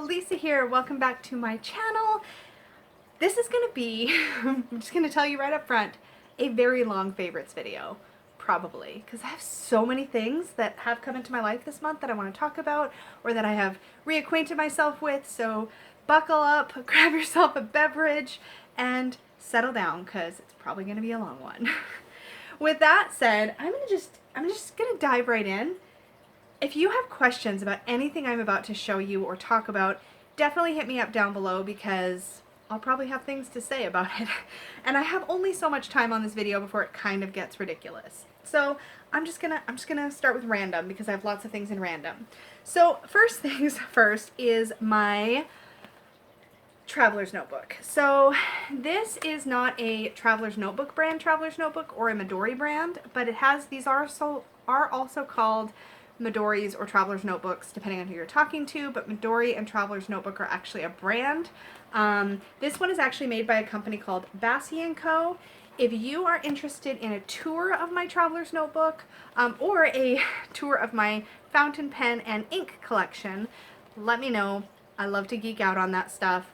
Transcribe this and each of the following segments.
Lisa here. Welcome back to my channel. This is going to be, I'm just going to tell you right up front, a very long favorites video. Probably, because I have so many things that have come into my life this month that I want to talk about or that I have reacquainted myself with. So buckle up, grab yourself a beverage, and settle down because it's probably going to be a long one. With that said, I'm just going to dive right in. If you have questions about anything I'm about to show you or talk about, definitely hit me up down below because I'll probably have things to say about it. And I have only so much time on this video before it kind of gets ridiculous. So I'm just gonna start with random because I have lots of things in random. So first things first is my Traveler's Notebook. So this is not a Traveler's Notebook brand Traveler's Notebook or a Midori brand, but it has, these are also called Midori's or Traveler's Notebooks, depending on who you're talking to, but Midori and Traveler's Notebook are actually a brand. This one is actually made by a company called Bassi & Co. If you are interested in a tour of my Traveler's Notebook or a tour of my fountain pen and ink collection, let me know. I love to geek out on that stuff.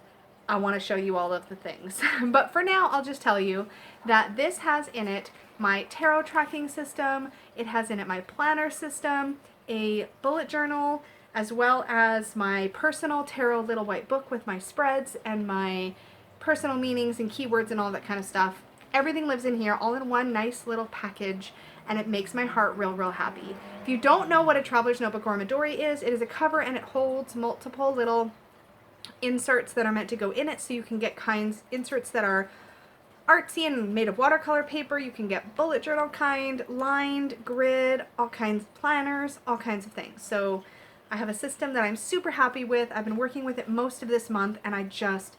I want to show you all of the things. But for now, I'll just tell you that this has in it my tarot tracking system, it has in it my planner system, a bullet journal, as well as my personal tarot little white book with my spreads and my personal meanings and keywords and all that kind of stuff. Everything lives in here all in one nice little package, and it makes my heart real happy. If you don't know what a Traveler's Notebook or a Midori is, it is a cover and it holds multiple little inserts that are meant to go in it, so you can get inserts that are artsy and made of watercolor paper. You can get bullet journal kind, lined, grid, all kinds of planners, all kinds of things. So I have a system that I'm super happy with. I've been working with it most of this month and I just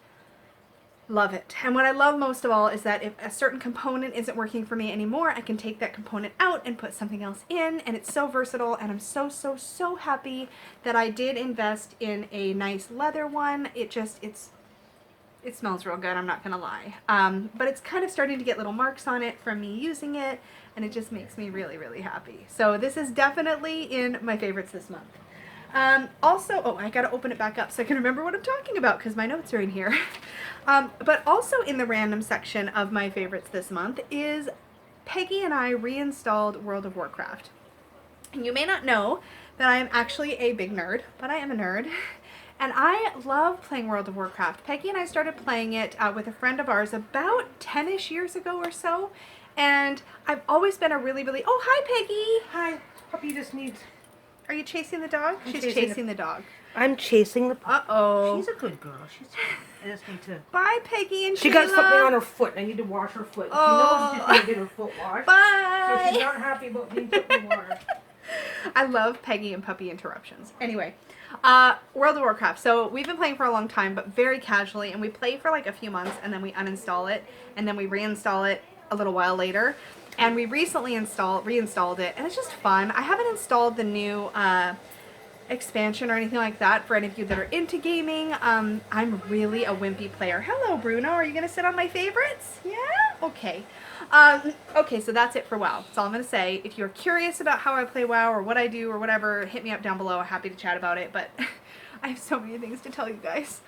love it. And what I love most of all is that if a certain component isn't working for me anymore, I can take that component out and put something else in, and it's so versatile, and I'm so happy that I did invest in a nice leather one. It smells real good, I'm not gonna lie. But it's kind of starting to get little marks on it from me using it, and it just makes me really happy. So this is definitely in my favorites this month. Also, oh, I gotta open it back up so I can remember what I'm talking about because my notes are in here. But also in the random section of my favorites this month is Peggy and I reinstalled World of Warcraft. And you may not know that I am actually a big nerd, but I am a nerd. And I love playing World of Warcraft. Peggy and I started playing it with a friend of ours about 10-ish years ago or so. And I've always been a really, oh, hi Peggy! Hi, puppy just needs... Are you chasing the dog? She's chasing the dog. I'm chasing the puppy. Uh-oh. She's a good girl. I just need to... Bye, Peggy and She Sheila. got something on her foot. I need to wash her foot. Oh. She knows she's going to get her foot washed. Bye! So she's not happy about being put in water. I love Peggy and puppy interruptions. Anyway, World of Warcraft. So we've been playing for a long time, but very casually, and we play for like a few months, and then we uninstall it, and then we reinstall it a little while later. And we recently reinstalled it, and it's just fun. I haven't installed the new expansion or anything like that for any of you that are into gaming. I'm really a wimpy player. Hello, Bruno. Are you going to sit on my favorites? Yeah? Okay. Okay, so that's it for WoW. That's all I'm going to say. If you're curious about how I play WoW or what I do or whatever, hit me up down below. I'm happy to chat about it, but I have so many things to tell you guys.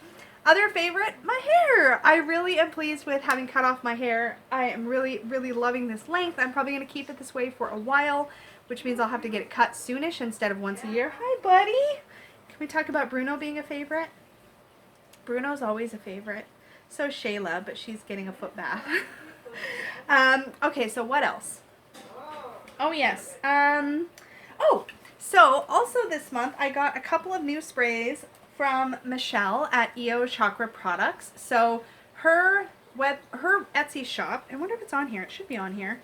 Other favorite, my hair. I really am pleased with having cut off my hair. I am really loving this length. I'm probably going to keep it this way for a while, which means I'll have to get it cut soonish instead of once a year. Hi, buddy. Can we talk about Bruno being a favorite? Bruno's always a favorite. So Shayla, but she's getting a foot bath. Okay, so what else? Oh, yes. Oh, so also this month I got a couple of new sprays from Michelle at EO Chakra Products. So her Etsy shop, I wonder if it's on here. It should be on here.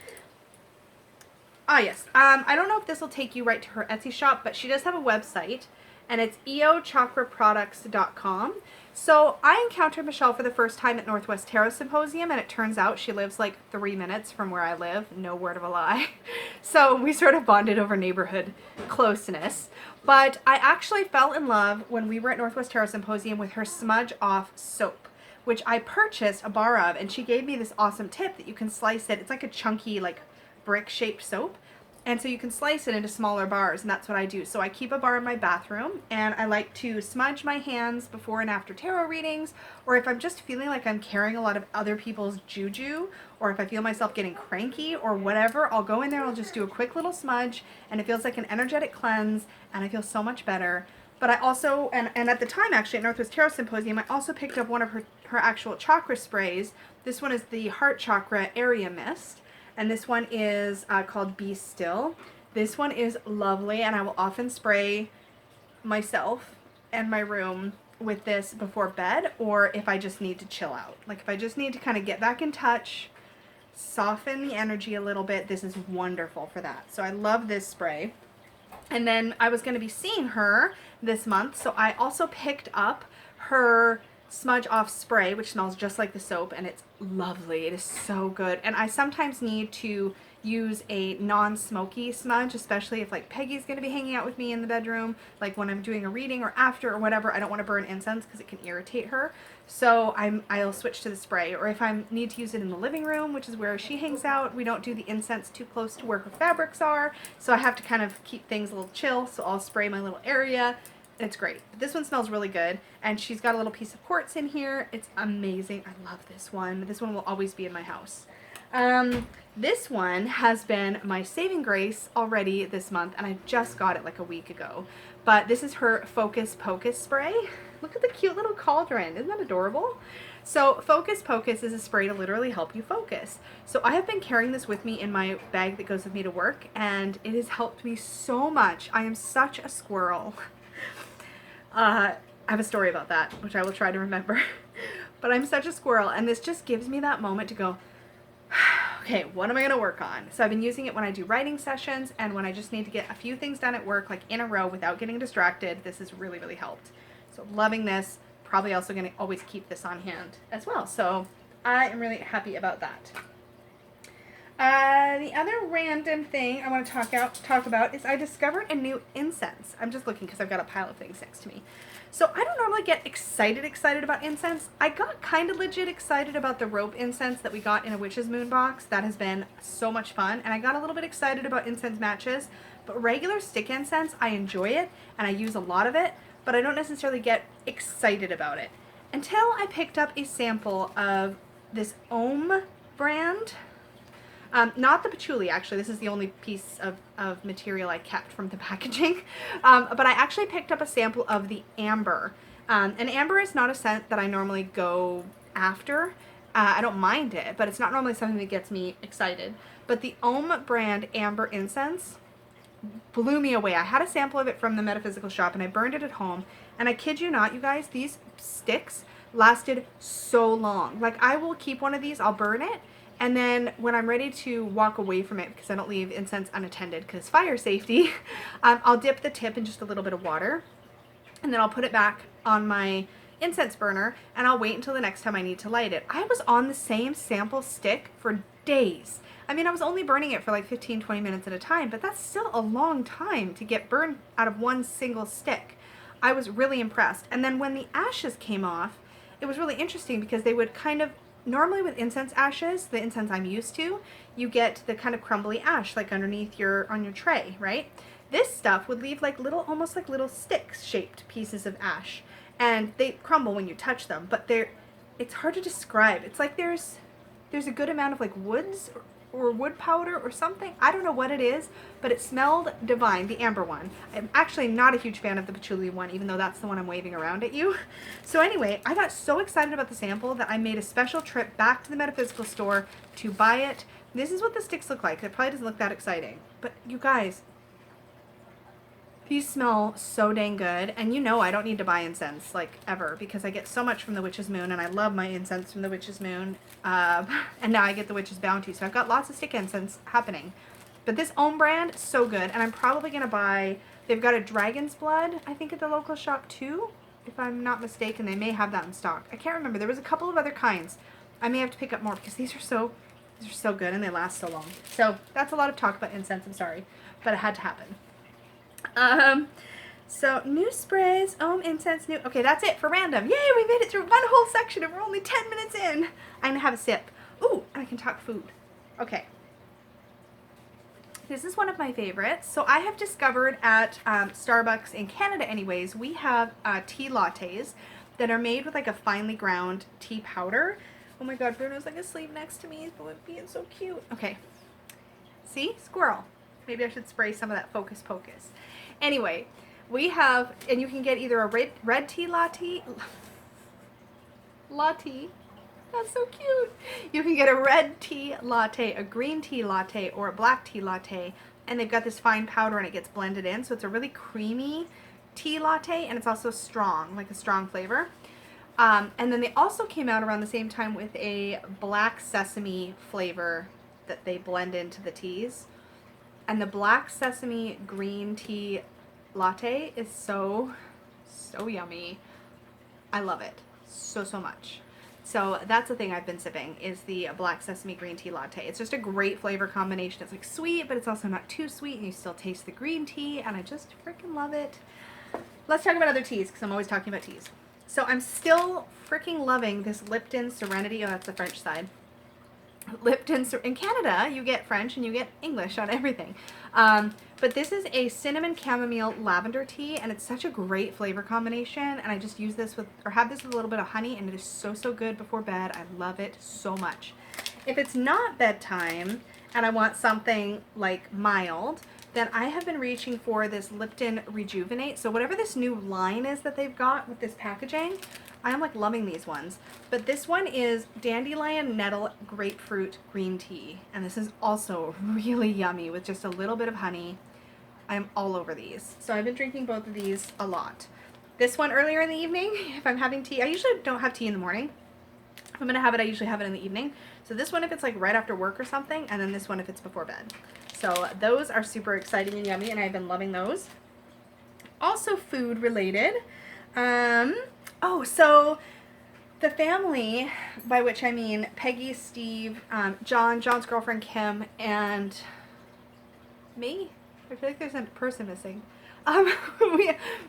Ah, yes. I don't know if this will take you right to her Etsy shop, but she does have a website, and it's eochakraproducts.com. So I encountered Michelle for the first time at Northwest Tarot Symposium, and it turns out she lives like 3 minutes from where I live. No word of a lie. So we sort of bonded over neighborhood closeness. But I actually fell in love when we were at Northwest Tarot Symposium with her Smudge Off soap, which I purchased a bar of, and she gave me this awesome tip that you can slice it. It's like a chunky, like brick-shaped soap. And so you can slice it into smaller bars, and that's what I do. So I keep a bar in my bathroom, and I like to smudge my hands before and after tarot readings, or if I'm just feeling like I'm carrying a lot of other people's juju, or if I feel myself getting cranky or whatever, I'll go in there and I'll just do a quick little smudge, and it feels like an energetic cleanse, and I feel so much better. But I also, and at the time actually at Northwest Tarot Symposium, I also picked up one of her actual chakra sprays. This one is the Heart Chakra Area Mist. And this one is called Be Still. This one is lovely, and I will often spray myself and my room with this before bed, or if I just need to chill out. Like if I just need to kind of get back in touch, soften the energy a little bit, this is wonderful for that. So I love this spray. And then I was going to be seeing her this month, so I also picked up her smudge off spray, which smells just like the soap, and it's lovely. It is so good. And I sometimes need to use a non-smoky smudge, especially if like Peggy's going to be hanging out with me in the bedroom, like when I'm doing a reading or after or whatever. I don't want to burn incense because it can irritate her. So I'll switch to the spray. Or if I need to use it in the living room, which is where she hangs out, we don't do the incense too close to where her fabrics are, so I have to kind of keep things a little chill, so I'll spray my little area. It's great. But this one smells really good, and she's got a little piece of quartz in here. It's amazing. I love this one. This one will always be in my house. This one has been my saving grace already this month, and I just got it like a week ago. But this is her Focus Pocus spray. Look at the cute little cauldron. Isn't that adorable? So Focus Pocus is a spray to literally help you focus. So I have been carrying this with me in my bag that goes with me to work, and it has helped me so much. I am such a squirrel. I have a story about that, which I will try to remember. But I'm such a squirrel, and this just gives me that moment to go, okay, what am I going to work on? So I've been using it when I do writing sessions, and when I just need to get a few things done at work, like in a row without getting distracted. This has really, really helped. So loving this. Probably also going to always keep this on hand as well. So I am really happy about that. The other random thing I want to talk about is I discovered a new incense. I'm just looking because I've got a pile of things next to me. So I don't normally get excited about incense. I got kind of legit excited about the rope incense that we got in a Witch's Moon box. That has been so much fun. And I got a little bit excited about incense matches. But regular stick incense, I enjoy it and I use a lot of it. But I don't necessarily get excited about it. Until I picked up a sample of this Ohm brand. Not the patchouli, actually. This is the only piece of material I kept from the packaging. But I actually picked up a sample of the amber. And amber is not a scent that I normally go after. I don't mind it, but it's not normally something that gets me excited. But the Ohm brand amber incense blew me away. I had a sample of it from the metaphysical shop, and I burned it at home. And I kid you not, you guys, these sticks lasted so long. Like, I will keep one of these, I'll burn it, and then when I'm ready to walk away from it, because I don't leave incense unattended because fire safety, I'll dip the tip in just a little bit of water, and then I'll put it back on my incense burner, and I'll wait until the next time I need to light it. I was on the same sample stick for days. I mean, I was only burning it for like 15-20 minutes at a time, but that's still a long time to get burned out of one single stick. I was really impressed. And then when the ashes came off, it was really interesting because they would kind of, normally with incense ashes, the incense I'm used to, you get the kind of crumbly ash like underneath on your tray, right? This stuff would leave like little, almost like little sticks shaped pieces of ash, and they crumble when you touch them, but it's hard to describe. It's like there's a good amount of like woods or wood powder or something. I don't know what it is, but it smelled divine, the amber one. I'm actually not a huge fan of the patchouli one, even though that's the one I'm waving around at you. So anyway, I got so excited about the sample that I made a special trip back to the metaphysical store to buy it. This is what the sticks look like. It probably doesn't look that exciting, but you guys, these smell so dang good. And you know I don't need to buy incense, like, ever, because I get so much from the Witch's Moon, and I love my incense from the Witch's Moon. And now I get the Witch's Bounty, so I've got lots of stick incense happening. But this Ohm brand, so good. And I'm probably going to buy, they've got a Dragon's Blood, I think, at the local shop too, if I'm not mistaken. They may have that in stock. I can't remember. There was a couple of other kinds. I may have to pick up more because these are so good and they last so long. So that's a lot of talk about incense, I'm sorry, but it had to happen. So new sprays, Ohm incense, new. Okay, that's it for random. Yay, we made it through one whole section and we're only 10 minutes in. I'm gonna have a sip. Ooh, and I can talk food. Okay. This is one of my favorites. So I have discovered at Starbucks in Canada anyways, we have tea lattes that are made with like a finely ground tea powder. Oh my god, Bruno's like asleep next to me. He's being so cute. Okay. See? Squirrel. Maybe I should spray some of that Focus Pocus. Anyway, we have, and you can get either a red tea latte. That's so cute. You can get a red tea latte, a green tea latte, or a black tea latte, and they've got this fine powder and it gets blended in, so it's a really creamy tea latte, and it's also strong, like a strong flavor. And then they also came out around the same time with a black sesame flavor that they blend into the teas. And the black sesame green tea latte is so yummy. I love it so much. So that's the thing I've been sipping, is the black sesame green tea latte. It's just a great flavor combination. It's like sweet, but it's also not too sweet, and you still taste the green tea, and I just freaking love it. Let's talk about other teas, because I'm always talking about teas. So I'm still freaking loving this Lipton Serenity. Oh, that's the French side. Lipton, in Canada, you get French and you get English on everything. But this is a cinnamon chamomile lavender tea, and it's such a great flavor combination, and I just use this with, or have this with a little bit of honey, and it is so good before bed. I love it so much. If it's not bedtime and I want something like mild, then I have been reaching for this Lipton Rejuvenate. So whatever this new line is that they've got with this packaging, I am like loving these ones. But this one is Dandelion Nettle Grapefruit Green Tea. And this is also really yummy with just a little bit of honey. I'm all over these. So I've been drinking both of these a lot. This one earlier in the evening, if I'm having tea, I usually don't have tea in the morning. If I'm gonna have it, I usually have it in the evening. So this one if it's like right after work or something, and then this one if it's before bed. So those are super exciting and yummy, and I've been loving those. Also food related. Oh, so the family, by which I mean Peggy, Steve, John's girlfriend Kim, and me. I feel like there's a person missing.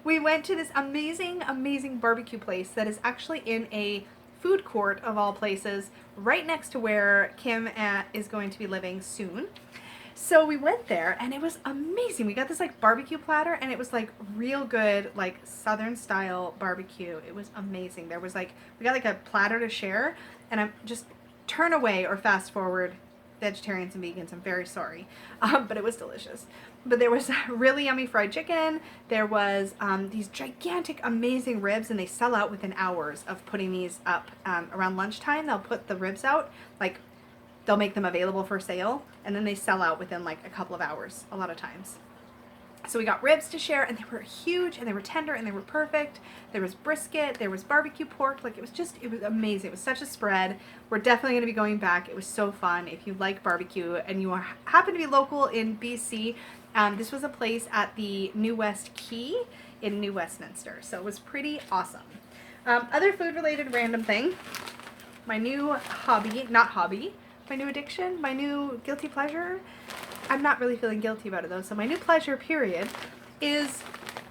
We went to this amazing barbecue place that is actually in a food court of all places, right next to where Kim is going to be living soon. So we went there and it was amazing. We got this like barbecue platter, and it was like real good, like Southern style barbecue. It was amazing. There was like, we got like a platter to share, and I'm just turn away or fast forward vegetarians and vegans. I'm very sorry. But it was delicious. But there was really yummy fried chicken. There was these gigantic, amazing ribs, and they sell out within hours of putting these up. Around lunchtime, they'll put the ribs out, like they'll make them available for sale, and then they sell out within like a couple of hours a lot of times. So we got ribs to share, and they were huge, and they were tender, and they were perfect. There was brisket, there was barbecue pork. Like it was amazing. It was such a spread. We're definitely going to be going back. It was so fun. If you like barbecue and you happen to be local in BC, this was a place at the New West Quay in New Westminster. So it was pretty awesome. Other food related random thing. My new hobby, my new addiction, my new guilty pleasure. I'm not really feeling guilty about it though. So my new pleasure period is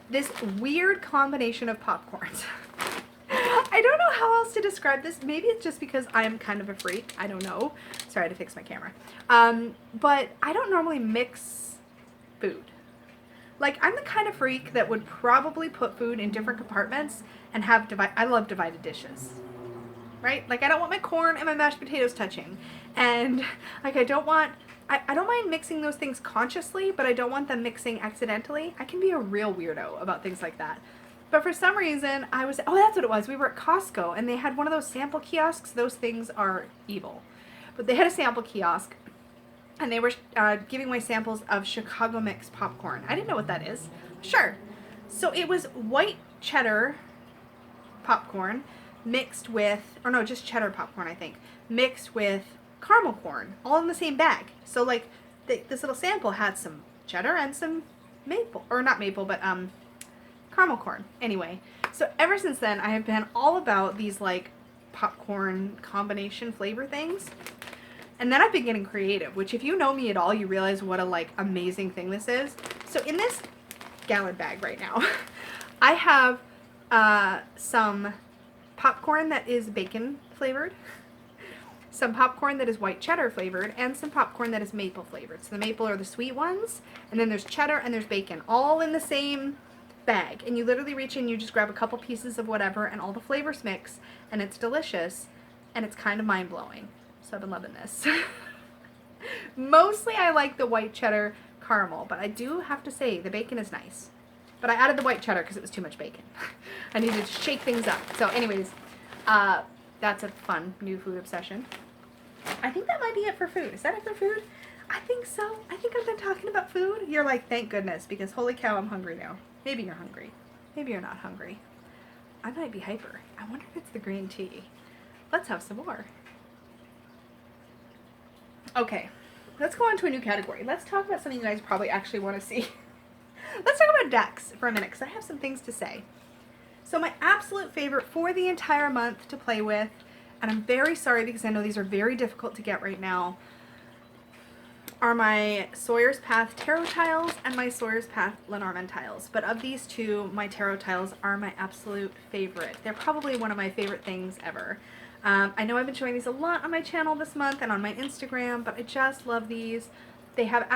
this weird combination of popcorns. I don't know how else to describe this. Maybe it's just because I'm kind of a freak. I don't know. Sorry, I had to fix my camera. But I don't normally mix food. Like, I'm the kind of freak that would probably put food in different compartments and have I love divided dishes. Right? Like, I don't want my corn and my mashed potatoes touching. And like, I don't mind mixing those things consciously, but I don't want them mixing accidentally. I can be a real weirdo about things like that. But for some reason, oh, that's what it was. We were at Costco, and they had one of those sample kiosks. Those things are evil. But they had a sample kiosk, and they were giving away samples of Chicago Mix popcorn. I didn't know what that is. Sure. So it was white cheddar popcorn mixed with, or no, just cheddar popcorn, I think, mixed with caramel corn, all in the same bag. So like this little sample had some cheddar and some maple, or not maple, but caramel corn. Anyway, so ever since then I have been all about these like popcorn combination flavor things. And then I've been getting creative, which if you know me at all, you realize what a like amazing thing this is. So in this gallon bag right now, I have some popcorn that is bacon flavored. some popcorn that is white cheddar flavored, and some popcorn that is maple flavored. So the maple are the sweet ones, and then there's cheddar and there's bacon, all in the same bag. And you literally reach in, you just grab a couple pieces of whatever, and all the flavors mix, and it's delicious, and it's kind of mind-blowing. So I've been loving this. Mostly I like the white cheddar caramel, but I do have to say the bacon is nice. But I added the white cheddar because it was too much bacon. I needed to shake things up. So anyways, that's a fun new food obsession. I think that might be it for food. Is that it for food? I think so. I think I'm done talking about food. You're like, thank goodness, because holy cow, I'm hungry now. Maybe you're hungry. Maybe you're not hungry. I might be hyper. I wonder if it's the green tea. Let's have some more. Okay, let's go on to a new category. Let's talk about something you guys probably actually want to see. Let's talk about decks for a minute, because I have some things to say. So my absolute favorite for the entire month to play with, and I'm very sorry because I know these are very difficult to get right now, are my Sawyer's Path tarot tiles and my Sawyer's Path Lenormand tiles. But of these two, my tarot tiles are my absolute favorite. They're probably one of my favorite things ever. I know I've been showing these a lot on my channel this month and on my Instagram, but I just love these. They have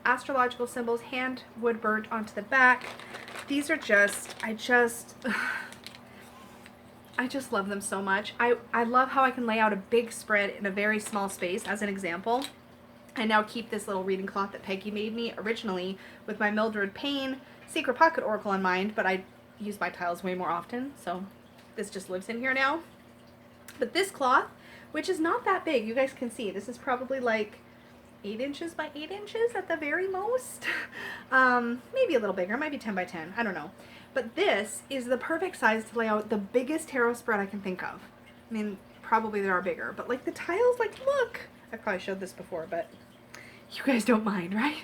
astrological symbols hand wood burnt onto the back. These are just, I just love them so much. I love how I can lay out a big spread in a very small space. As an example, I now keep this little reading cloth that Peggy made me originally with my Mildred Payne Secret Pocket Oracle in mind, but I use my tiles way more often, so this just lives in here now. But this cloth, which is not that big, you guys can see, this is probably like 8 inches by 8 inches at the very most. Maybe a little bigger, it might be 10 by 10, I don't know. But this is the perfect size to lay out the biggest tarot spread I can think of. I mean, probably there are bigger, but like the tiles, like look. I probably showed this before, but you guys don't mind, right?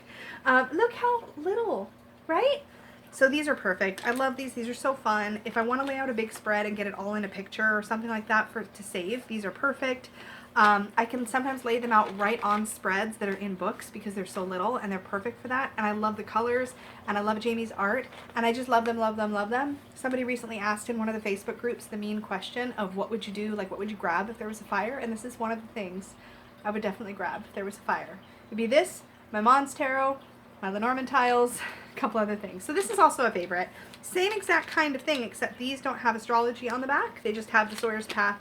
Look how little, right? So these are perfect. I love these. These are so fun. If I want to lay out a big spread and get it all in a picture or something like that to save, these are perfect. I can sometimes lay them out right on spreads that are in books because they're so little and they're perfect for that. And I love the colors and I love Jamie's art and I just love them, love them, love them. Somebody recently asked in one of the Facebook groups the mean question of what would you do, like what would you grab if there was a fire? And this is one of the things I would definitely grab if there was a fire. It'd be this, my Mons Tarot, my Lenormand tiles, a couple other things. So this is also a favorite. Same exact kind of thing, except these don't have astrology on the back. They just have the Sawyer's Path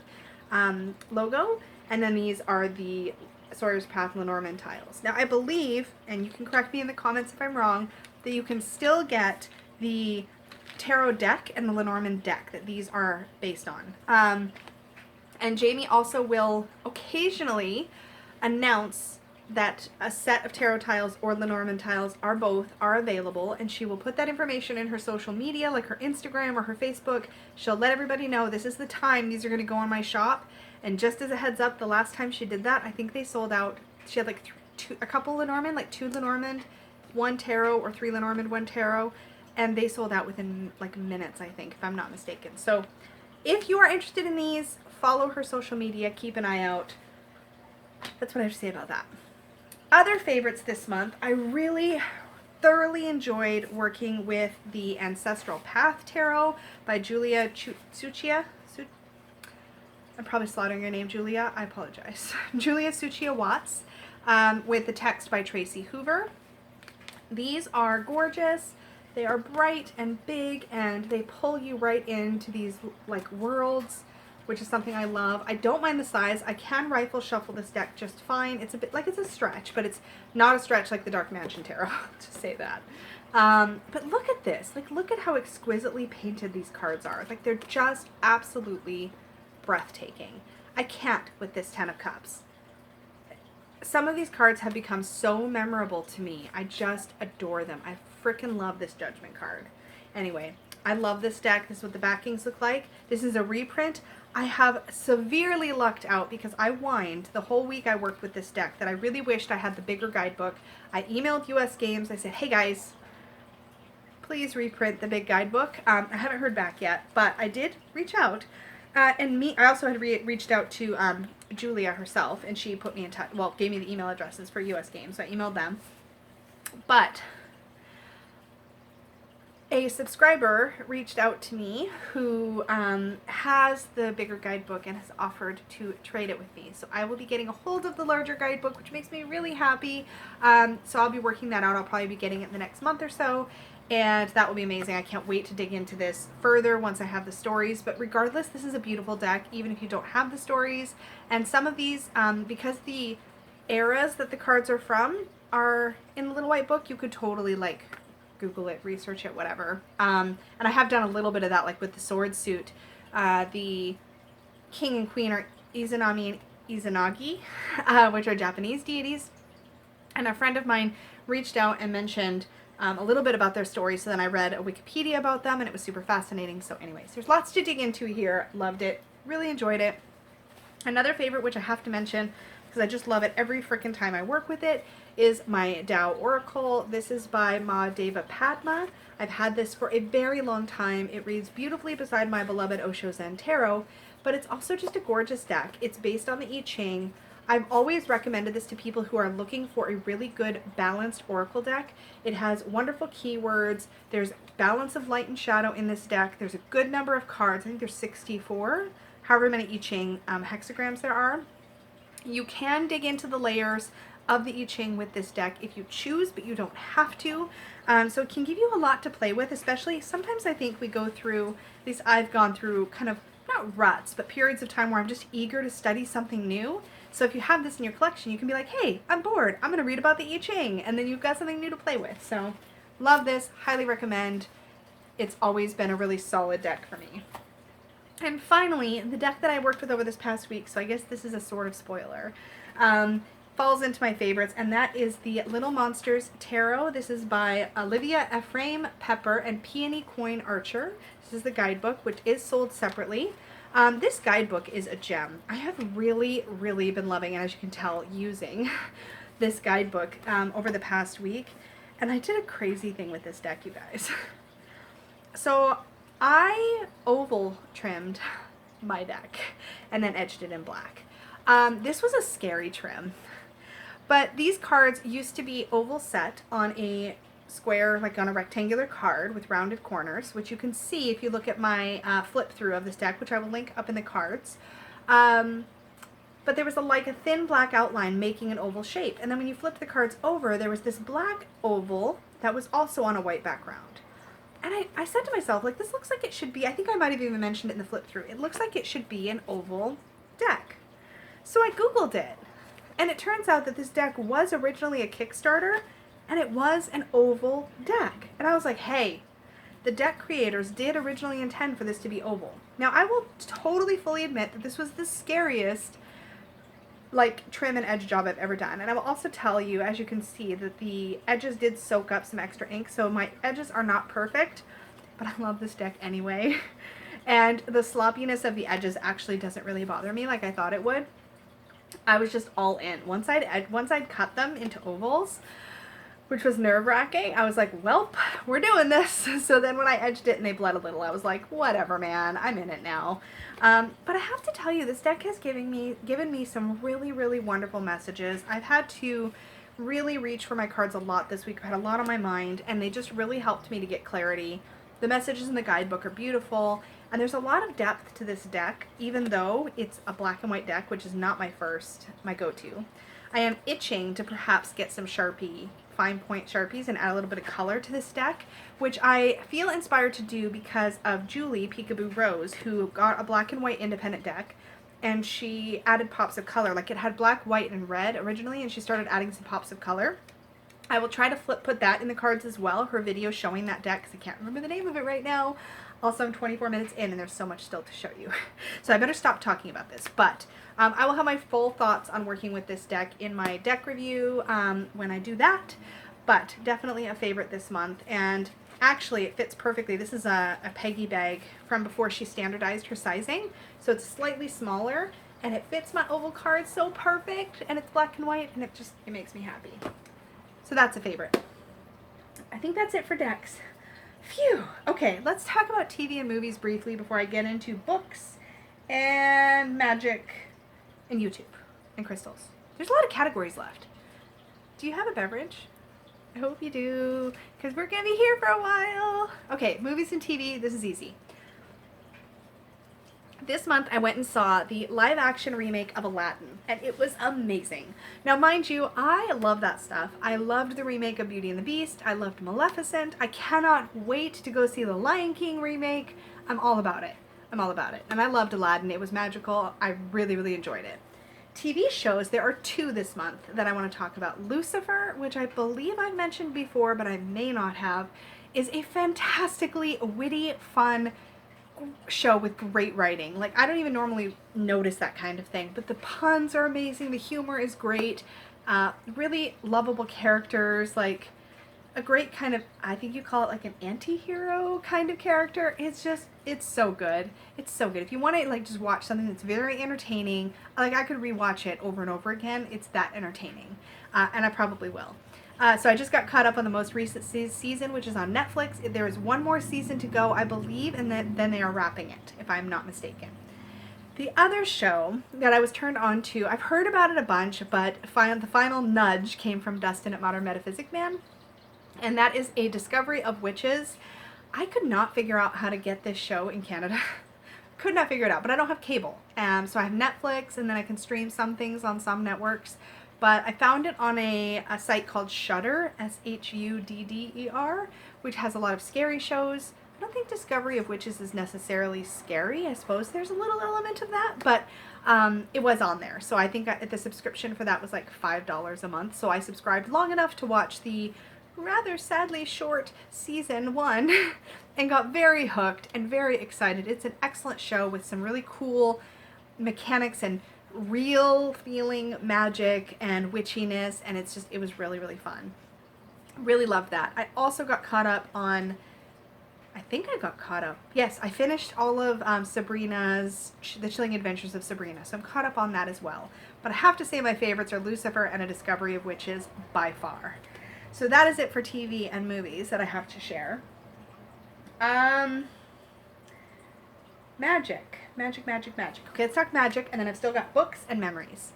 logo. And then these are the Sawyer's Path Lenormand tiles. Now I believe, and you can correct me in the comments if I'm wrong, that you can still get the tarot deck and the Lenormand deck that these are based on. And Jamie also will occasionally announce that a set of tarot tiles or Lenormand tiles are available, and she will put that information in her social media, like her Instagram or her Facebook. She'll let everybody know this is the time these are going to go on my shop. And just as a heads up, the last time she did that, I think they sold out. She had like a couple Lenormand, like 2 Lenormand, 1 tarot, or 3 Lenormand, 1 tarot, and they sold out within like minutes, I think, if I'm not mistaken. So if you are interested in these, follow her social media, keep an eye out. That's what I have to say about that. Other favorites this month, I really thoroughly enjoyed working with the Ancestral Path Tarot by Julia Suchia. I'm probably slaughtering your name, Julia. I apologize. Julia Suchia Watts, with the text by Tracy Hoover. These are gorgeous. They are bright and big, and they pull you right into these like worlds, which is something I love. I don't mind the size. I can rifle shuffle this deck just fine. It's a bit like it's a stretch, but it's not a stretch like the Dark Mansion Tarot, to say that. But look at this. Like, look at how exquisitely painted these cards are. Like, they're just absolutely breathtaking. I can't with this 10 of Cups. Some of these cards have become so memorable to me. I just adore them. I freaking love this Judgment card. Anyway, I love this deck. This is what the backings look like. This is a reprint. I have severely lucked out because I whined the whole week I worked with this deck that I really wished I had the bigger guidebook. I emailed US Games. I said, hey guys, please reprint the big guidebook. I haven't heard back yet, but I did reach out. I also had reached out to Julia herself, and she put me in touch, well, gave me the email addresses for US Games, so I emailed them. But a subscriber reached out to me who has the bigger guidebook and has offered to trade it with me. So I will be getting a hold of the larger guidebook, which makes me really happy. So I'll be working that out. I'll probably be getting it in the next month or so, and that will be amazing. I can't wait to dig into this further once I have the stories. But regardless, this is a beautiful deck, even if you don't have the stories. And some of these, because the eras that the cards are from are in the Little White Book, you could totally like Google it, research it, whatever. And I have done a little bit of that, like with the sword suit. The king and queen are Izanami and Izanagi, which are Japanese deities. And a friend of mine reached out and mentioned a little bit about their story. So then I read a Wikipedia about them, and it was super fascinating. So anyways, there's lots to dig into here. Loved it. Really enjoyed it. Another favorite, which I have to mention, because I just love it every freaking time I work with it, is my Tao Oracle. This is by Ma Deva Padma. I've had this for a very long time. It reads beautifully beside my beloved Osho Zen Tarot, but it's also just a gorgeous deck. It's based on the I Ching. I've always recommended this to people who are looking for a really good balanced oracle deck. It has wonderful keywords. There's balance of light and shadow in this deck. There's a good number of cards. I think there's 64, however many I Ching hexagrams there are. You can dig into the layers of the I Ching with this deck if you choose, but you don't have to. So it can give you a lot to play with, especially sometimes I think we go through, at least I've gone through kind of, not ruts, but periods of time where I'm just eager to study something new. So if you have this in your collection, you can be like, hey, I'm bored. I'm going to read about the I Ching. And then you've got something new to play with. So love this. Highly recommend. It's always been a really solid deck for me. And finally, the deck that I worked with over this past week, so I guess this is a sort of spoiler, falls into my favorites, and that is the Little Monsters Tarot. This is by Olivia Ephraim Pepper and Peony Coin Archer. This is the guidebook, which is sold separately. This guidebook is a gem. I have really, really been loving, and as you can tell, using this guidebook over the past week. And I did a crazy thing with this deck, you guys. So I oval trimmed my deck and then edged it in black. This was a scary trim, but these cards used to be oval set on a square, like on a rectangular card with rounded corners, which you can see if you look at my flip through of this deck, which I will link up in the cards. But there was like a thin black outline making an oval shape, and then when you flipped the cards over, there was this black oval that was also on a white background. And I said to myself, like, this looks like it should be, I think I might have even mentioned it in the flip through, it looks like it should be an oval deck. So I Googled it, and it turns out that this deck was originally a Kickstarter, and it was an oval deck. And I was like, hey, the deck creators did originally intend for this to be oval. Now, I will totally fully admit that this was the scariest like trim and edge job I've ever done. And I will also tell you, as you can see, that the edges did soak up some extra ink, so my edges are not perfect, but I love this deck anyway. And the sloppiness of the edges actually doesn't really bother me like I thought it would. I was just all in. Once I'd cut them into ovals, which was nerve-wracking, I was like, welp, we're doing this. So then when I edged it and they bled a little, I was like, whatever, man, I'm in it now. But I have to tell you, this deck has given me some really, really wonderful messages. I've had to really reach for my cards a lot this week. I've had a lot on my mind, and they just really helped me to get clarity. The messages in the guidebook are beautiful, and there's a lot of depth to this deck, even though it's a black and white deck, which is not my go-to. I am itching to perhaps get some fine point Sharpies and add a little bit of color to this deck, which I feel inspired to do because of Julie Peekaboo Rose, who got a black and white independent deck, and she added pops of color. Like, it had black, white, and red originally, and she started adding some pops of color. I will try to put that in the cards as well, her video showing that deck, because I can't remember the name of it right now. Also, I'm 24 minutes in, and there's so much still to show you. So I better stop talking about this. But I will have my full thoughts on working with this deck in my deck review when I do that. But definitely a favorite this month. And actually, it fits perfectly. This is a Peggy bag from before she standardized her sizing. So it's slightly smaller, and it fits my oval cards so perfect. And it's black and white, and it makes me happy. So that's a favorite. I think that's it for decks. Phew. Okay, let's talk about TV and movies briefly before I get into books and magic and YouTube and crystals. There's a lot of categories left. Do you have a beverage? I hope you do, because we're gonna be here for a while. Okay, movies and TV, this is easy. This month I went and saw the live action remake of Aladdin, and it was amazing. Now mind you, I love that stuff. I loved the remake of Beauty and the Beast. I loved Maleficent. I cannot wait to go see the Lion King remake. I'm all about it. I'm all about it. And I loved Aladdin. It was magical. I really, really enjoyed it. TV shows, there are 2 this month that I want to talk about. Lucifer, which I believe I've mentioned before, but I may not have, is a fantastically witty, fun show with great writing. Like, I don't even normally notice that kind of thing, but the puns are amazing, the humor is great, really lovable characters, like a great kind of, I think you call it like an anti-hero kind of character. It's just, it's so good. It's so good. If you want to like just watch something that's very entertaining, like I could rewatch it over and over again. It's that entertaining, and I probably will. So I just got caught up on the most recent season, which is on Netflix. There is 1 more season to go, I believe, and then they are wrapping it, if I'm not mistaken. The other show that I was turned on to, I've heard about it a bunch, but the final nudge came from Dustin at ModernMetaphysicMan, and that is A Discovery of Witches. I could not figure out how to get this show in Canada. Could not figure it out, but I don't have cable. So I have Netflix, and then I can stream some things on some networks. But I found it on a site called Shudder, Shudder, which has a lot of scary shows. I don't think Discovery of Witches is necessarily scary. I suppose there's a little element of that, but it was on there. So I think the subscription for that was like $5 a month. So I subscribed long enough to watch the rather sadly short season 1 and got very hooked and very excited. It's an excellent show with some really cool mechanics and real feeling magic and witchiness, and it was really, really fun. Really loved that. I also got caught up on, yes, I finished all of Sabrina's, The Chilling Adventures of Sabrina, so I'm caught up on that as well. But I have to say my favorites are Lucifer and A Discovery of Witches by far. So that is it for TV and movies that I have to share. Magic. Okay, let's talk magic, and then I've still got books and memories.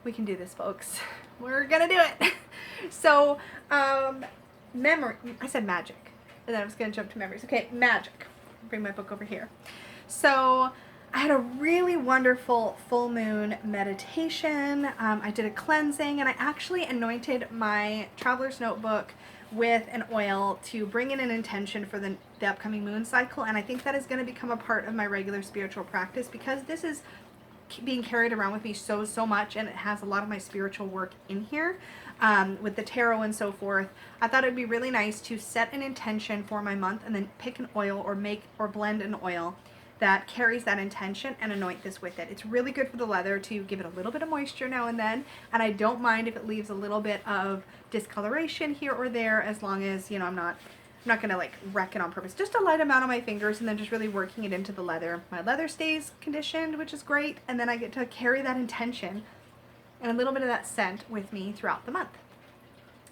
We can do this, folks. We're gonna do it. So, memory. I said magic, and then I was gonna jump to memories. Okay, magic. Bring my book over here. So, I had a really wonderful full moon meditation. I did a cleansing, and I actually anointed my traveler's notebook with an oil to bring in an intention for the upcoming moon cycle, and I think that is going to become a part of my regular spiritual practice because this is being carried around with me so much, and it has a lot of my spiritual work in here with the tarot and so forth. I thought it would be really nice to set an intention for my month and then pick an oil or blend an oil that carries that intention and anoint this with it. It's really good for the leather to give it a little bit of moisture now and then, and I don't mind if it leaves a little bit of discoloration here or there, as long as, you know, I'm not gonna like wreck it on purpose. Just a light amount on my fingers and then just really working it into the leather. My leather stays conditioned, which is great, and then I get to carry that intention and a little bit of that scent with me throughout the month.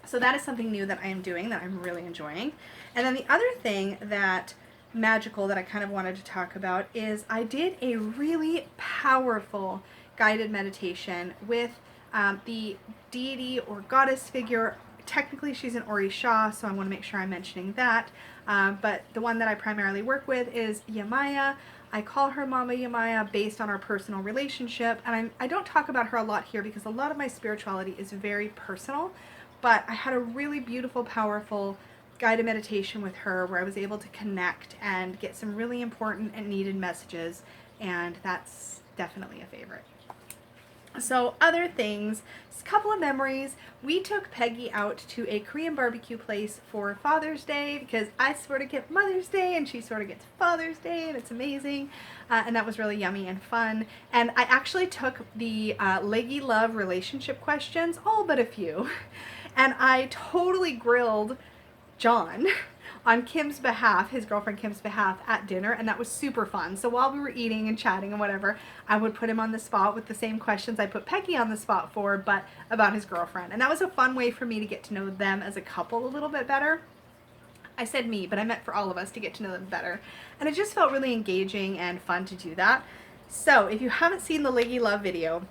So that is something new that I am doing that I'm really enjoying. And then the other thing that magical that I kind of wanted to talk about is I did a really powerful guided meditation with the deity or goddess figure. Technically she's an Orisha, so I want to make sure I'm mentioning that, but the one that I primarily work with is Yamaya. I call her Mama Yamaya based on our personal relationship, and I don't talk about her a lot here because a lot of my spirituality is very personal, but I had a really beautiful, powerful guided meditation with her where I was able to connect and get some really important and needed messages, and that's definitely a favorite. So other things, just a couple of memories. We took Peggy out to a Korean barbecue place for Father's Day because I sort of get Mother's Day and she sort of gets Father's Day, and it's amazing. And that was really yummy and fun. And I actually took the Leggy Love relationship questions, all but a few, and I totally grilled John on Kim's behalf, his girlfriend Kim's behalf, at dinner, and that was super fun. So while we were eating and chatting and whatever, I would put him on the spot with the same questions I put Peggy on the spot for, but about his girlfriend. And that was a fun way for me to get to know them as a couple a little bit better. I said me, but I meant for all of us to get to know them better. And it just felt really engaging and fun to do that. So if you haven't seen the Leggy Love video,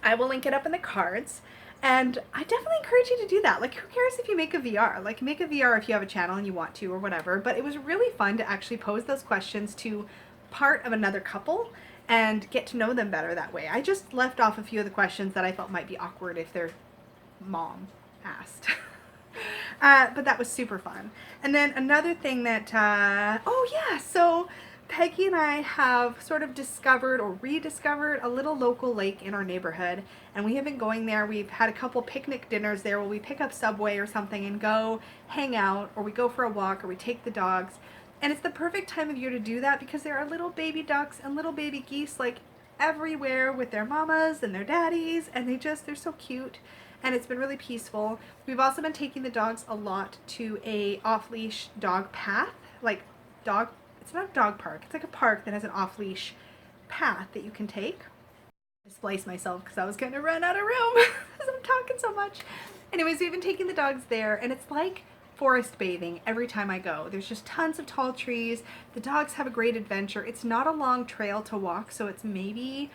I will link it up in the cards. And I definitely encourage you to do that. Like, who cares if you make a VR? Like, make a VR if you have a channel and you want to or whatever. But it was really fun to actually pose those questions to part of another couple and get to know them better that way. I just left off a few of the questions that I felt might be awkward if their mom asked. But that was super fun. And then another thing that, oh yeah, so Peggy and I have sort of discovered or rediscovered a little local lake in our neighborhood, and we have been going there. We've had a couple picnic dinners there where we pick up Subway or something and go hang out, or we go for a walk, or we take the dogs. And it's the perfect time of year to do that because there are little baby ducks and little baby geese like everywhere with their mamas and their daddies, and they're so cute. And it's been really peaceful. We've also been taking the dogs a lot to a off-leash dog path, like it's not a dog park, it's like a park that has an off-leash path that you can take. I displaced myself because I was going to run out of room because I'm talking so much. Anyways, we've been taking the dogs there, and it's like forest bathing every time I go. There's just tons of tall trees. The dogs have a great adventure. It's not a long trail to walk, so it's maybe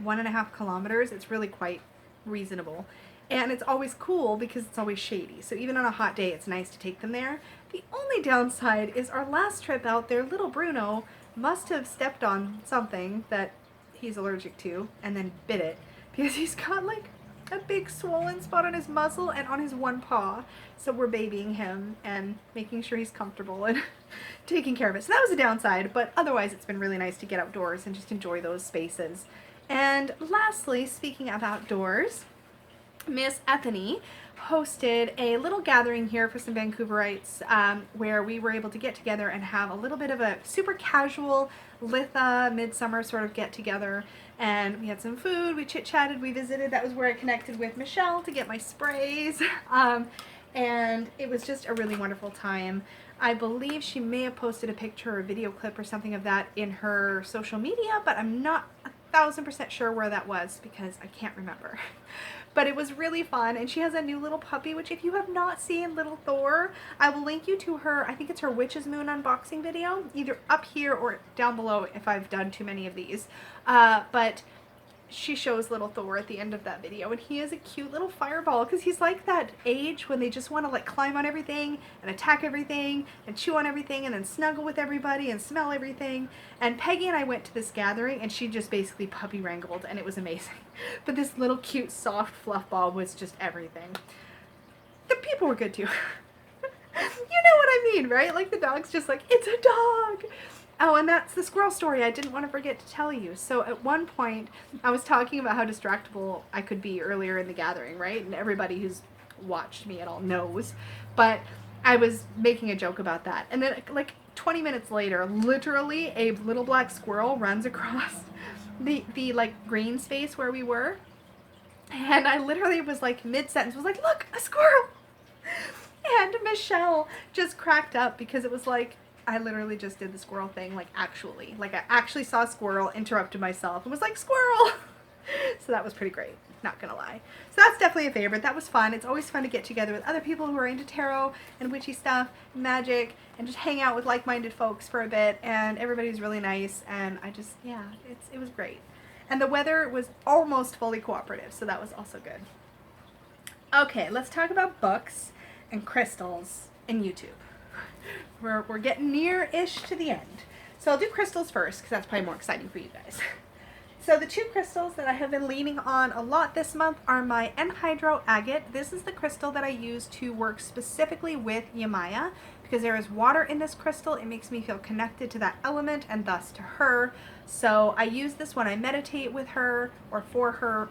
1.5 kilometers. It's really quite reasonable. And it's always cool because it's always shady. So even on a hot day, it's nice to take them there. The only downside is our last trip out there, little Bruno must have stepped on something that he's allergic to and then bit it because he's got like a big swollen spot on his muzzle and on his one paw. So we're babying him and making sure he's comfortable and taking care of it. So that was a downside, but otherwise it's been really nice to get outdoors and just enjoy those spaces. And lastly, speaking of outdoors, Miss Ethany hosted a little gathering here for some Vancouverites where we were able to get together and have a little bit of a super casual Litha midsummer sort of get together, and we had some food, we chit-chatted, we visited. That was where I connected with Michelle to get my sprays, and it was just a really wonderful time. I believe she may have posted a picture or a video clip or something of that in her social media, but I'm not 1,000% sure where that was because I can't remember. But it was really fun, and she has a new little puppy, which if you have not seen little Thor, I will link you to her, I think it's her Witch's Moon unboxing video, either up here or down below if I've done too many of these. But she shows little Thor at the end of that video, and he is a cute little fireball because he's like that age when they just want to like climb on everything and attack everything and chew on everything and then snuggle with everybody and smell everything. And Peggy and I went to this gathering, and she just basically puppy wrangled, and it was amazing. But this little cute soft fluff ball was just everything. The people were good too. You know what I mean, right? Like the dog's just like, it's a dog. Oh, and that's the squirrel story I didn't want to forget to tell you. So at one point, I was talking about how distractible I could be earlier in the gathering, right? And everybody who's watched me at all knows. But I was making a joke about that. And then like 20 minutes later, literally a little black squirrel runs across the like green space where we were. And I literally was like mid-sentence, was like, look, a squirrel! And Michelle just cracked up because it was like, I literally just did the squirrel thing, like actually. Like I actually saw a squirrel, interrupted myself, and was like, squirrel! So that was pretty great, not gonna lie. So that's definitely a favorite. That was fun. It's always fun to get together with other people who are into tarot and witchy stuff, magic, and just hang out with like-minded folks for a bit, and everybody's really nice, and I just, yeah, it was great. And the weather was almost fully cooperative, so that was also good. Okay, let's talk about books and crystals and YouTube. We're getting near-ish to the end. So I'll do crystals first because that's probably more exciting for you guys. So the two crystals that I have been leaning on a lot this month are my Anhydro Agate. This is the crystal that I use to work specifically with Yamaya because there is water in this crystal. It makes me feel connected to that element and thus to her. So I use this when I meditate with her or for her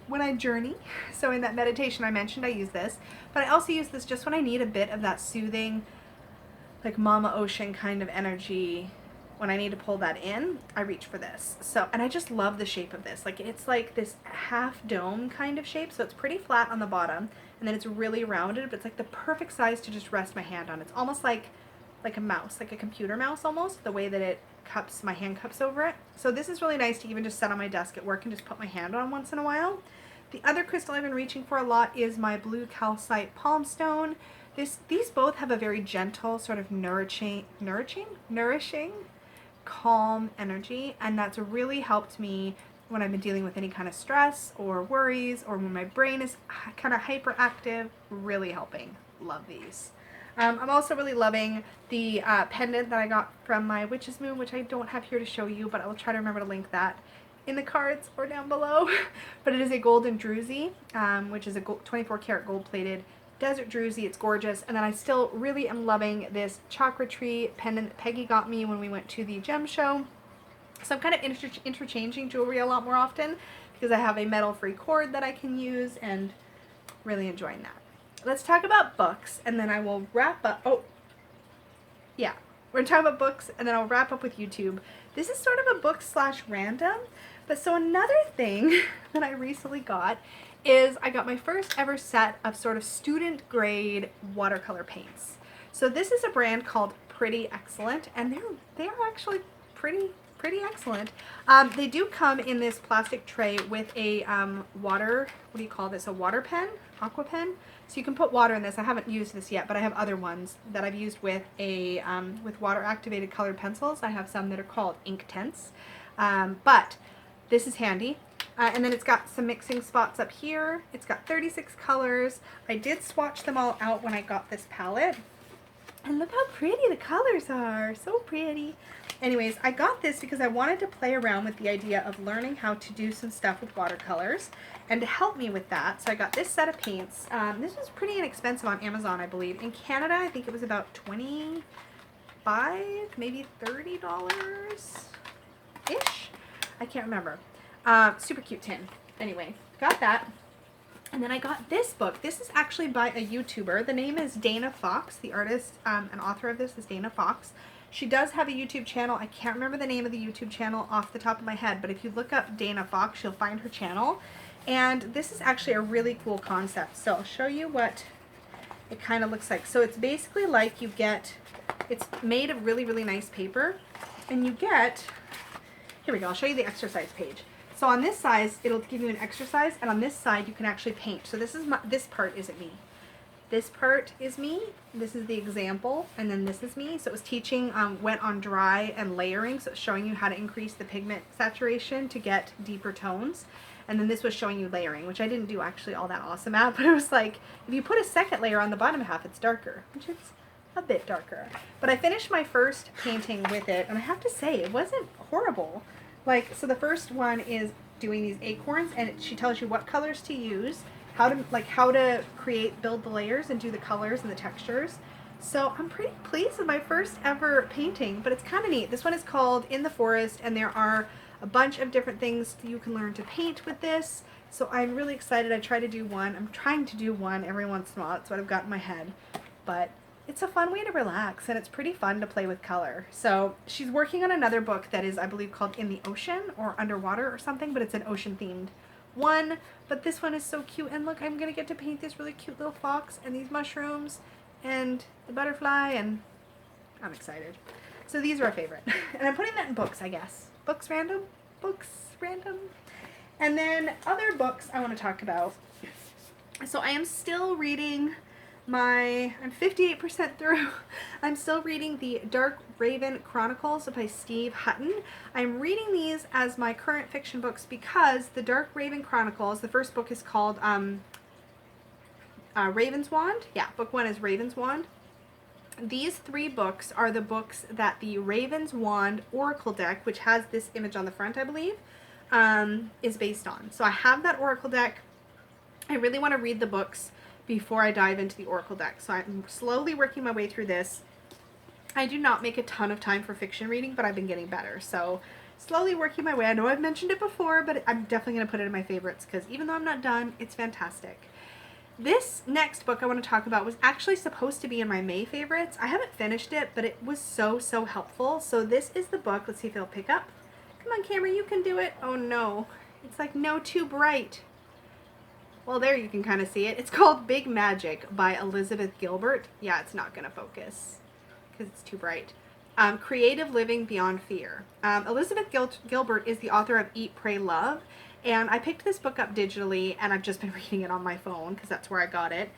when I journey. So in that meditation I mentioned, I use this, but I also use this just when I need a bit of that soothing, like mama ocean kind of energy. When I need to pull that in, I reach for this. So, and I just love the shape of this. Like it's like this half dome kind of shape. So it's pretty flat on the bottom, and then it's really rounded, but it's like the perfect size to just rest my hand on. It's almost like a mouse, like a computer mouse almost, the way that it cups, my hand cups over it. So this is really nice to even just set on my desk at work and just put my hand on once in a while. The other crystal I've been reaching for a lot is my blue calcite palm stone. These both have a very gentle, sort of nourishing, calm energy, and that's really helped me when I've been dealing with any kind of stress or worries, or when my brain is kind of hyperactive. Really helping. Love these. I'm also really loving the pendant that I got from my Witch's Moon, which I don't have here to show you, but I will try to remember to link that in the cards or down below. But it is a golden druzy, which is a 24 karat gold plated desert druzy. It's gorgeous. And then I still really am loving this chakra tree pendant that Peggy got me when we went to the gem show. So I'm kind of interchanging jewelry a lot more often because I have a metal-free cord that I can use, and really enjoying that. Let's talk about books, and then I will wrap up. Oh, yeah. We're going to talk about books, and then I'll wrap up with YouTube. This is sort of a book/random, but so another thing that I recently got is I got my first ever set of sort of student grade watercolor paints. So this is a brand called Pretty Excellent, and they are actually pretty excellent. They do come in this plastic tray with a water, what do you call this, a water pen, aqua pen. So you can put water in this. I haven't used this yet, but I have other ones that I've used with a with water activated colored pencils. I have some that are called Inktense, but this is handy. And then it's got some mixing spots up here. It's got 36 colors. I did swatch them all out when I got this palette. And look how pretty the colors are. So pretty. Anyways, I got this because I wanted to play around with the idea of learning how to do some stuff with watercolors. And to help me with that, so I got this set of paints. This was pretty inexpensive on Amazon, I believe. In Canada, I think it was about $25, maybe $30-ish. I can't remember. Super cute tin. Anyway, got that. And then I got this book. This is actually by a YouTuber. The name is Dana Fox. The artist and author of this is Dana Fox. She does have a YouTube channel. I can't remember the name of the YouTube channel off the top of my head, but if you look up Dana Fox, you'll find her channel. And this is actually a really cool concept. So I'll show you what it kind of looks like. So it's basically like you get, it's made of really, really nice paper. And you get, here we go, I'll show you the exercise page. So on this side, it'll give you an exercise, and on this side, you can actually paint. So this is this part isn't me. This part is me. This is the example, and then this is me. So it was teaching wet on dry and layering. So it's showing you how to increase the pigment saturation to get deeper tones. And then this was showing you layering, which I didn't do actually all that awesome at, but it was like, if you put a second layer on the bottom half, it's darker, which is a bit darker. But I finished my first painting with it, and I have to say, it wasn't horrible. Like, so the first one is doing these acorns, and she tells you what colors to use, how to build the layers and do the colors and the textures. So I'm pretty pleased with my first ever painting, but it's kind of neat. This one is called In the Forest, and there are a bunch of different things you can learn to paint with this. So I'm really excited. I'm trying to do one every once in a while. That's what I've got in my head. But it's a fun way to relax, and it's pretty fun to play with color. So she's working on another book that is, I believe, called In the Ocean or Underwater or something, but it's an ocean themed one. But this one is so cute, and look, I'm gonna get to paint this really cute little fox and these mushrooms and the butterfly, and I'm excited. So these are our favorite. And I'm putting that in books, I guess. Books random. And then other books I want to talk about. So I am still reading I'm 58% through. I'm still reading the Dark Raven Chronicles by Steve Hutton. I'm reading these as my current fiction books because the Dark Raven Chronicles, the first book is called Raven's Wand. Yeah, book 1 is Raven's Wand. These 3 books are the books that the Raven's Wand Oracle deck, which has this image on the front, I believe, is based on. So I have that Oracle deck. I really want to read the books before I dive into the Oracle deck. So I'm slowly working my way through this. I do not make a ton of time for fiction reading, but I've been getting better. So slowly working my way. I know I've mentioned it before, but I'm definitely going to put it in my favorites because even though I'm not done, it's fantastic. This next book I want to talk about was actually supposed to be in my May favorites. I haven't finished it, but it was so helpful. So this is the book. Let's see if it'll pick up. Come on, camera, you can do it. Oh no, it's like no, too bright. Well, there you can kind of see it. It's called Big Magic by Elizabeth Gilbert. Yeah, it's not going to focus because it's too bright. Creative Living Beyond Fear. Elizabeth Gilbert is the author of Eat, Pray, Love. And I picked this book up digitally, and I've just been reading it on my phone because that's where I got it.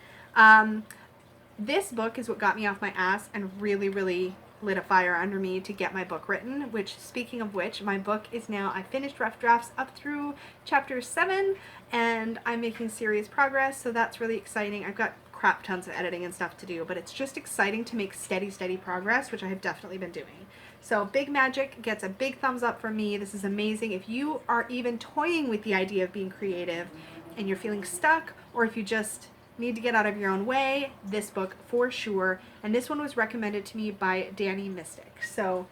This book is what got me off my ass and really lit a fire under me to get my book written, which, speaking of which, my book is now, I finished rough drafts up through chapter 7, and I'm making serious progress, so that's really exciting. I've got crap tons of editing and stuff to do, but it's just exciting to make steady progress, which I have definitely been doing. So Big Magic gets a big thumbs up from me. This is amazing. If you are even toying with the idea of being creative and you're feeling stuck, or if you just need to get out of your own way, this book for sure. And this one was recommended to me by Dani Mystic, so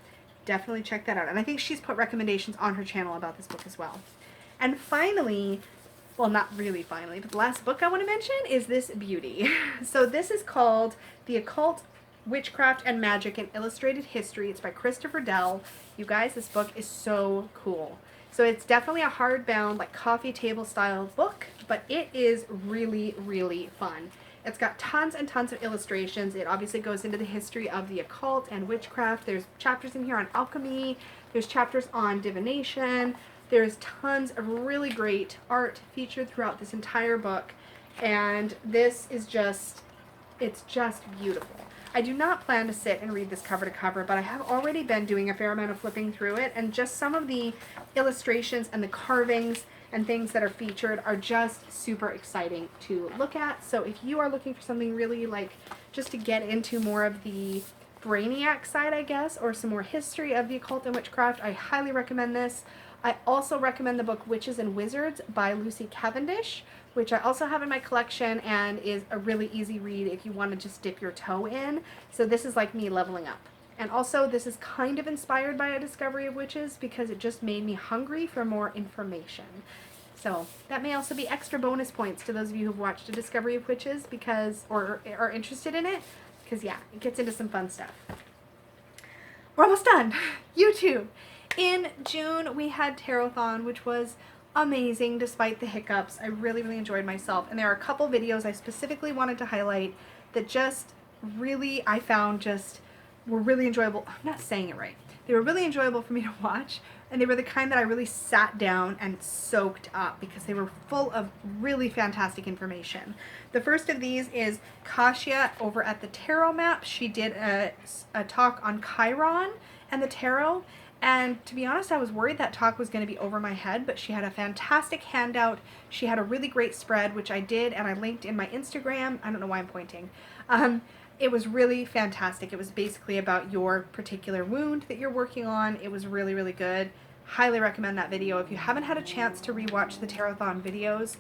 definitely check that out. And I think she's put recommendations on her channel about this book as well. And finally, well, not really finally, but the last book I want to mention is this beauty. So this is called The Occult, Witchcraft, and Magic in Illustrated History. It's by Christopher Dell. You guys, this book is so cool. So it's definitely a hardbound, like coffee table style book, but it is really fun. It's got tons and tons of illustrations. It obviously goes into the history of the occult and witchcraft. There's chapters in here on alchemy. There's chapters on divination. There's tons of really great art featured throughout this entire book. And this is just, it's just beautiful. I do not plan to sit and read this cover to cover, but I have already been doing a fair amount of flipping through it, and just some of the illustrations and the carvings and things that are featured are just super exciting to look at. So if you are looking for something really like just to get into more of the brainiac side, I guess, or some more history of the occult and witchcraft, I highly recommend this. I also recommend the book Witches and Wizards by Lucy Cavendish, which I also have in my collection and is a really easy read if you want to just dip your toe in. So this is like me leveling up. And also this is kind of inspired by A Discovery of Witches because it just made me hungry for more information. So that may also be extra bonus points to those of you who've watched A Discovery of Witches because, or are interested in it, because yeah, it gets into some fun stuff. We're almost done. YouTube. In June, we had Tarothon, which was amazing despite the hiccups. I really enjoyed myself. And there are a couple videos I specifically wanted to highlight that just really, I found just were really enjoyable. I'm not saying it right. They were really enjoyable for me to watch. And they were the kind that I really sat down and soaked up because they were full of really fantastic information. The first of these is Kasia over at the Tarot Map. She did a talk on Chiron and the tarot. And to be honest, I was worried that talk was going to be over my head, but she had a fantastic handout. She had a really great spread, which I did, and I linked in my Instagram. I don't know why I'm pointing. It was really fantastic. It was basically about your particular wound that you're working on. It was really good. Highly recommend that video. If you haven't had a chance to rewatch the Tarothon videos,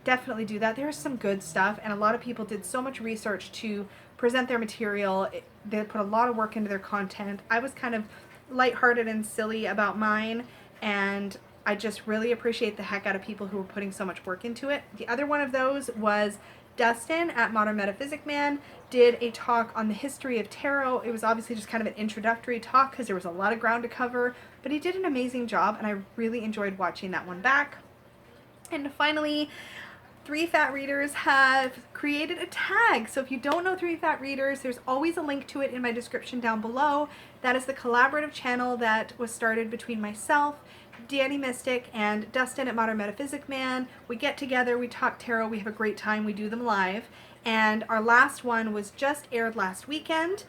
definitely do that. There's some good stuff, and a lot of people did so much research to present their material. They put a lot of work into their content. I was kind of lighthearted and silly about mine, and I just really appreciate the heck out of people who were putting so much work into it. The other one of those was Dustin at ModernMetaphysicMan did a talk on the history of tarot. It was obviously just kind of an introductory talk because there was a lot of ground to cover, but he did an amazing job, and I really enjoyed watching that one back. And finally, 3 Fat Readers have created a tag. So if you don't know 3 Fat Readers, there's always a link to it in my description down below. That is the collaborative channel that was started between myself, Dani Mystic, and Dustin at ModernMetaphysicMan. We get together, we talk tarot, we have a great time, we do them live. And our last one was just aired last weekend.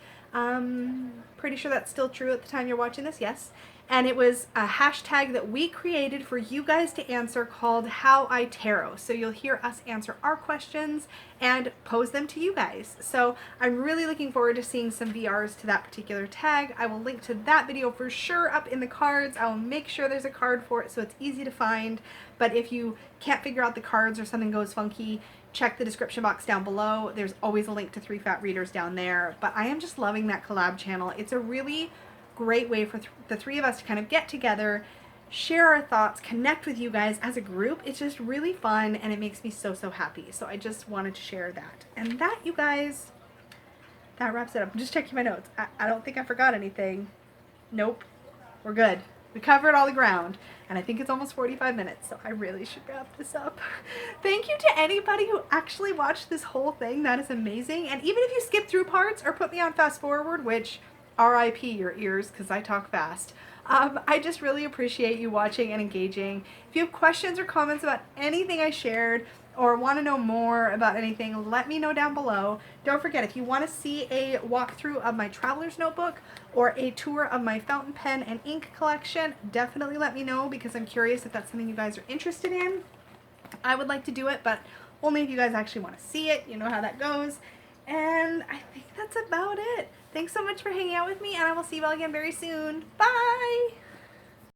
Pretty sure that's still true at the time you're watching this, yes. And it was a hashtag that we created for you guys to answer called How I Tarot. So you'll hear us answer our questions and pose them to you guys. So I'm really looking forward to seeing some VRs to that particular tag. I will link to that video for sure up in the cards. I will make sure there's a card for it so it's easy to find. But if you can't figure out the cards or something goes funky, check the description box down below. There's always a link to 3 Fat Readers down there. But I am just loving that collab channel. It's a really great way for the 3 of us to kind of get together, share our thoughts, connect with you guys as a group. It's just really fun, and it makes me so happy. So I just wanted to share that. And that, you guys, that wraps it up. I'm just checking my notes. I don't think I forgot anything. Nope. We're good. We covered all the ground, and I think it's almost 45 minutes, so I really should wrap this up. Thank you to anybody who actually watched this whole thing. That is amazing. And even if you skip through parts or put me on fast forward, which RIP your ears because I talk fast. I just really appreciate you watching and engaging. If you have questions or comments about anything I shared, or want to know more about anything, let me know down below. Don't forget, if you want to see a walkthrough of my traveler's notebook or a tour of my fountain pen and ink collection, definitely let me know, because I'm curious if that's something you guys are interested in. I would like to do it, but only if you guys actually want to see it. You know how that goes. And I think that's about it. Thanks so much for hanging out with me, and I will see you all again very soon. Bye!